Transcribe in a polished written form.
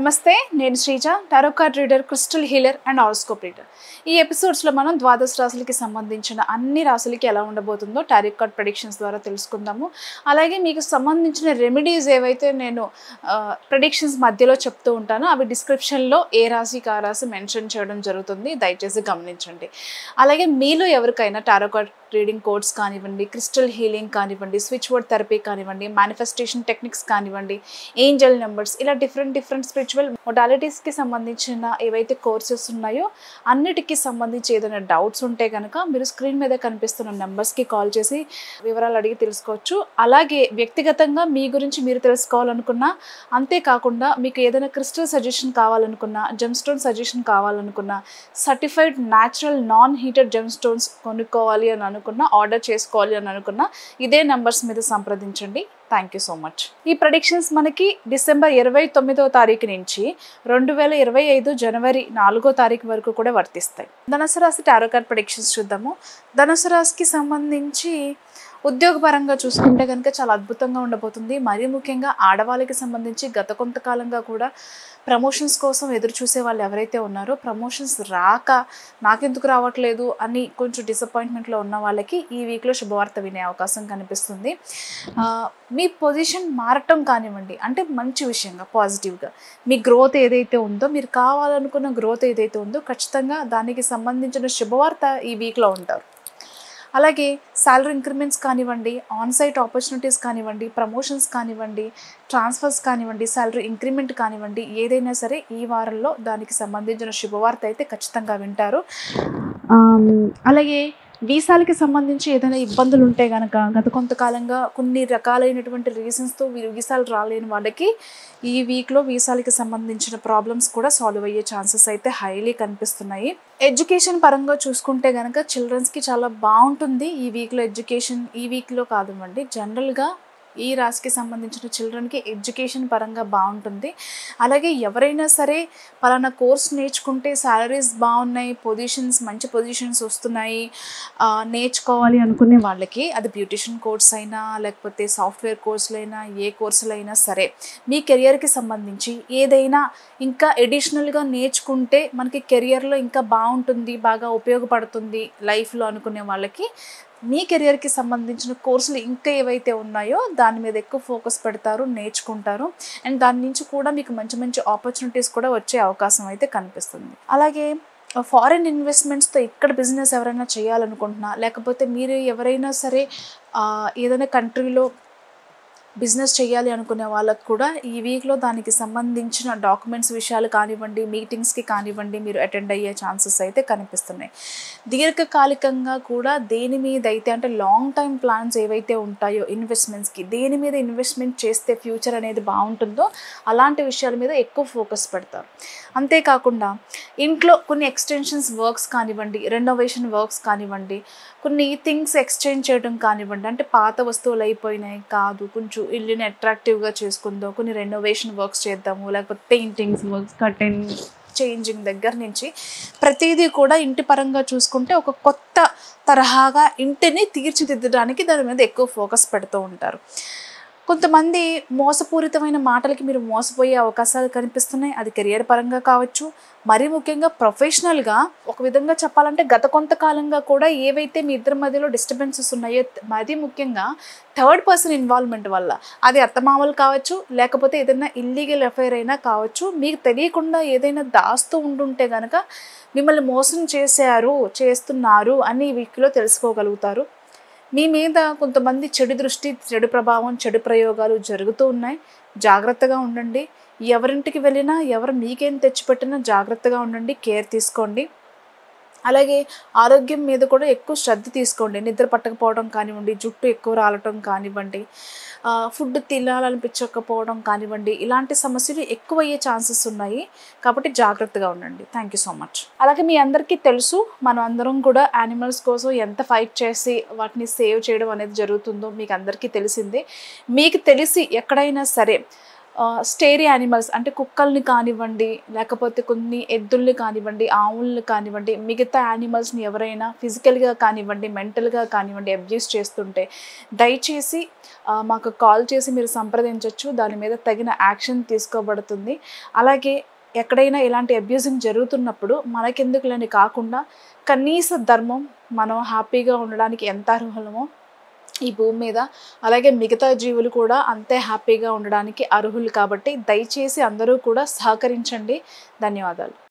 నమస్తే, నేను Sreeja, tarot card reader, crystal healer and horoscope reader. ఈ ఎపిసోడ్స్లో మనం ద్వాదశ రాశులకి సంబంధించిన అన్ని రాశులకి ఎలా ఉండబోతుందో టారో కార్డ్ ప్రెడిక్షన్స్ ద్వారా తెలుసుకుందాము. అలాగే మీకు సంబంధించిన రెమెడీస్ ఏవైతే నేను ప్రెడిక్షన్స్ మధ్యలో చెప్తూ ఉంటానో అవి డిస్క్రిప్షన్లో ఏ రాశికి ఆ రాశి మెన్షన్ చేయడం జరుగుతుంది, దయచేసి గమనించండి. అలాగే మీలో ఎవరికైనా టారో కార్డ్ రీడింగ్ కోడ్స్ కానివ్వండి, క్రిస్టల్ హీలింగ్ కానివ్వండి, స్విచ్ వర్డ్ థెరపీ కానివ్వండి, మేనిఫెస్టేషన్ టెక్నిక్స్ కానివ్వండి, ఏంజల్ నెంబర్స్, ఇలా డిఫరెంట్ స్పిరిచువల్ మొడాలిటీస్కి సంబంధించిన ఏవైతే కోర్సెస్ ఉన్నాయో అన్నిటికీ సంబంధించి ఏదైనా డౌట్స్ ఉంటే కనుక మీరు స్క్రీన్ మీద కనిపిస్తున్న నెంబర్స్కి కాల్ చేసి వివరాలు అడిగి తెలుసుకోవచ్చు. అలాగే వ్యక్తిగతంగా మీ గురించి మీరు తెలుసుకోవాలనుకున్నా, అంతేకాకుండా మీకు ఏదైనా క్రిస్టల్ సజెషన్ కావాలనుకున్నా, జెమ్ స్టోన్ సజెషన్ కావాలనుకున్నా, certified natural non heated gem stones కొనుక్కోవాలి అని అనుకున్నా, ఆర్డర్ చేసుకోవాలి అని అనుకున్నా ఇదే నెంబర్స్ మీద సంప్రదించండి. Thank you so much. ఈ ప్రెడిక్షన్స్ మనకి డిసెంబర్ 29వ తారీఖు నుంచి 2025 జనవరి 4వ తారీఖు వరకు కూడా వర్తిస్తాయి. ధనుసు రాశి టారో కార్డ్ ప్రెడిక్షన్స్ చూద్దాము. ధనుసు రాశికి సంబంధించి ఉద్యోగపరంగా చూసుకుంటే కనుక చాలా అద్భుతంగా ఉండబోతుంది. మరీ ముఖ్యంగా ఆడవాళ్ళకి సంబంధించి గత కొంతకాలంగా కూడా ప్రమోషన్స్ కోసం ఎదురు చూసే వాళ్ళు ఎవరైతే ఉన్నారో, ప్రమోషన్స్ రాక నాకెందుకు రావట్లేదు అని కొంచెం డిసప్పాయింట్మెంట్లో ఉన్న వాళ్ళకి ఈ వీక్లో శుభవార్త వినే అవకాశం కనిపిస్తుంది. మీ పొజిషన్ మారటం కానివ్వండి, అంటే మంచి విషయంగా పాజిటివ్గా మీ గ్రోత్ ఏదైతే ఉందో, మీరు కావాలనుకున్న గ్రోత్ ఏదైతే ఉందో ఖచ్చితంగా దానికి సంబంధించిన శుభవార్త ఈ వీక్లో ఉంటారు. అలాగే శాలరీ ఇంక్రిమెంట్స్ కానివ్వండి, ఆన్సైట్ ఆపర్చునిటీస్ కానివ్వండి, ప్రమోషన్స్ కానివ్వండి, ట్రాన్స్ఫర్స్ కానివ్వండి, శాలరీ ఇంక్రిమెంట్ కానివ్వండి, ఏదైనా సరే ఈ వారంలో దానికి సంబంధించిన శుభవార్త అయితే ఖచ్చితంగా వింటారు. అలాగే వీసాలకి సంబంధించి ఏదైనా ఇబ్బందులు ఉంటే కనుక గత కొంతకాలంగా కొన్ని రకాలైనటువంటి రీజన్స్తో వీసాలు రాలేని వాళ్ళకి ఈ వీక్లో వీసాలకి సంబంధించిన ప్రాబ్లమ్స్ కూడా సాల్వ్ అయ్యే ఛాన్సెస్ అయితే హైలీ కనిపిస్తున్నాయి. ఎడ్యుకేషన్ పరంగా చూసుకుంటే కనుక చిల్డ్రన్స్కి చాలా బాగుంటుంది ఈ వీక్లో. ఎడ్యుకేషన్ ఈ వీక్లో కాదండి, జనరల్గా ఈ రాశికి సంబంధించిన చిల్డ్రన్కి ఎడ్యుకేషన్ పరంగా బాగుంటుంది. అలాగే ఎవరైనా సరే పలానా కోర్స్ నేర్చుకుంటే శాలరీస్ బాగున్నాయి, మంచి పొజిషన్స్ వస్తున్నాయి, నేర్చుకోవాలి అనుకునే వాళ్ళకి, అది బ్యూటిషియన్ కోర్స్ అయినా లేకపోతే సాఫ్ట్వేర్ కోర్సులైనా ఏ కోర్సులైనా సరే, మీ కెరియర్కి సంబంధించి ఏదైనా ఇంకా ఎడిషనల్గా నేర్చుకుంటే మనకి కెరియర్లో ఇంకా బాగుంటుంది, బాగా ఉపయోగపడుతుంది లైఫ్లో అనుకునే వాళ్ళకి మీ కెరియర్కి సంబంధించిన కోర్సులు ఇంకా ఏవైతే ఉన్నాయో దాని మీద ఎక్కువ ఫోకస్ పెడతారు, నేర్చుకుంటారు. అండ్ దాని నుంచి కూడా మీకు మంచి ఆపర్చునిటీస్ కూడా వచ్చే అవకాశం అయితే కనిపిస్తుంది. అలాగే ఫారిన్ ఇన్వెస్ట్మెంట్స్తో ఇక్కడ బిజినెస్ ఎవరైనా చేయాలనుకుంటున్నా, లేకపోతే మీరు ఎవరైనా సరే ఏదైనా కంట్రీలో బిజినెస్ చేయాలి అనుకునే వాళ్ళకు కూడా ఈ వీక్లో దానికి సంబంధించిన డాక్యుమెంట్స్ విషయాలు కానివ్వండి, మీటింగ్స్కి కానివ్వండి, మీరు అటెండ్ అయ్యే ఛాన్సెస్ అయితే కనిపిస్తున్నాయి. దీర్ఘకాలికంగా కూడా దేని మీద అయితే, అంటే లాంగ్ టైం ప్లాన్స్ ఏవైతే ఉంటాయో ఇన్వెస్ట్మెంట్స్కి, దేని మీద ఇన్వెస్ట్మెంట్ చేస్తే ఫ్యూచర్ అనేది బాగుంటుందో అలాంటి విషయాల మీద ఎక్కువ ఫోకస్ పెడతారు. అంతేకాకుండా ఇంట్లో కొన్ని ఎక్స్టెన్షన్స్ వర్క్స్ కానివ్వండి, రెనోవేషన్ వర్క్స్ కానివ్వండి, కొన్ని థింగ్స్ ఎక్స్చేంజ్ చేయడం కానివ్వండి, అంటే పాత వస్తువులు అయిపోయినాయి కాదు, కొంచెం ఇల్లుని అట్రాక్టివ్గా చేసుకుందాం, కొన్ని రెనోవేషన్ వర్క్స్ చేద్దాము, లేకపోతే పెయింటింగ్స్ వర్క్స్, కర్టెన్ చేంజింగ్ దగ్గర నుంచి ప్రతిదీ కూడా ఇంటి పరంగా చూసుకుంటే ఒక కొత్త తరహాగా ఇంటిని తీర్చిదిద్దడానికి దాని మీద ఎక్కువ ఫోకస్ పెడుతూ ఉంటారు. కొంతమంది మోసపూరితమైన మాటలకి మీరు మోసపోయే అవకాశాలు కనిపిస్తున్నాయి. అది కెరియర్ పరంగా కావచ్చు, మరీ ముఖ్యంగా ప్రొఫెషనల్గా. ఒక విధంగా చెప్పాలంటే గత కొంతకాలంగా కూడా ఏవైతే మీ ఇద్దరి మధ్యలో డిస్టర్బెన్సెస్ ఉన్నాయో, మరీ ముఖ్యంగా థర్డ్ పర్సన్ ఇన్వాల్వ్మెంట్ వల్ల, అది అత్తమామలు కావచ్చు, లేకపోతే ఏదైనా ఇల్లీగల్ అఫైర్ అయినా కావచ్చు, మీకు తెలియకుండా ఏదైనా దాస్తూ ఉండుంటే కనుక మిమ్మల్ని మోసం చేస్తున్నారు అని ఈ వీక్లో తెలుసుకోగలుగుతారు. మీ మీద కొంతమంది చెడు దృష్టి, చెడు ప్రభావం, చెడు ప్రయోగాలు జరుగుతూ ఉన్నాయి. జాగ్రత్తగా ఉండండి. ఎవరింటికి వెళ్ళినా, ఎవరు మీకేం తెచ్చిపెట్టినా జాగ్రత్తగా ఉండండి, కేర్ తీసుకోండి. అలాగే ఆరోగ్యం మీద కూడా ఎక్కువ శ్రద్ధ తీసుకోండి. నిద్ర పట్టకపోవడం కానివ్వండి, జుట్టు ఎక్కువ రాలటం కానివ్వండి, ఫుడ్ తినాలనిపించకపోవడం కానివ్వండి, ఇలాంటి సమస్యలు ఎక్కువ అయ్యే ఛాన్సెస్ ఉన్నాయి. కాబట్టి జాగ్రత్తగా ఉండండి. Thank you so much. అలాగే మీ అందరికీ తెలుసు, మనం అందరం కూడా యానిమల్స్ కోసం ఎంత ఫైట్ చేసి వాటిని సేవ్ చేయడం అనేది జరుగుతుందో మీకు అందరికీ తెలిసిందే. మీకు తెలిసి ఎక్కడైనా సరే స్టేరీ యానిమల్స్ అంటే కుక్కల్ని కానివ్వండి, లేకపోతే కొన్ని ఎద్దుల్ని కానివ్వండి, ఆవుల్ని కానివ్వండి, మిగతా యానిమల్స్‌ని ఎవరైనా ఫిజికల్‌గా కానివ్వండి, మెంటల్‌గా కానివ్వండి అబ్యూస్ చేస్తుంటే దయచేసి మాకు కాల్ చేసి మీరు సంప్రదించొచ్చు. దాని మీద తగిన యాక్షన్ తీసుకోబడుతుంది. అలాగే ఎక్కడైనా ఇలాంటి అబ్యూజింగ్ జరుగుతున్నప్పుడు మనకెందుకులని కాకుండా కనీస ధర్మం మనం హ్యాపీగా ఉండడానికి ఎంత అర్హులమో ఈ భూమి మీద, అలాగే మిగతా జీవులు కూడా అంతే హ్యాపీగా ఉండడానికి అర్హులు కాబట్టి దయచేసి అందరూ కూడా సహకరించండి. ధన్యవాదాలు.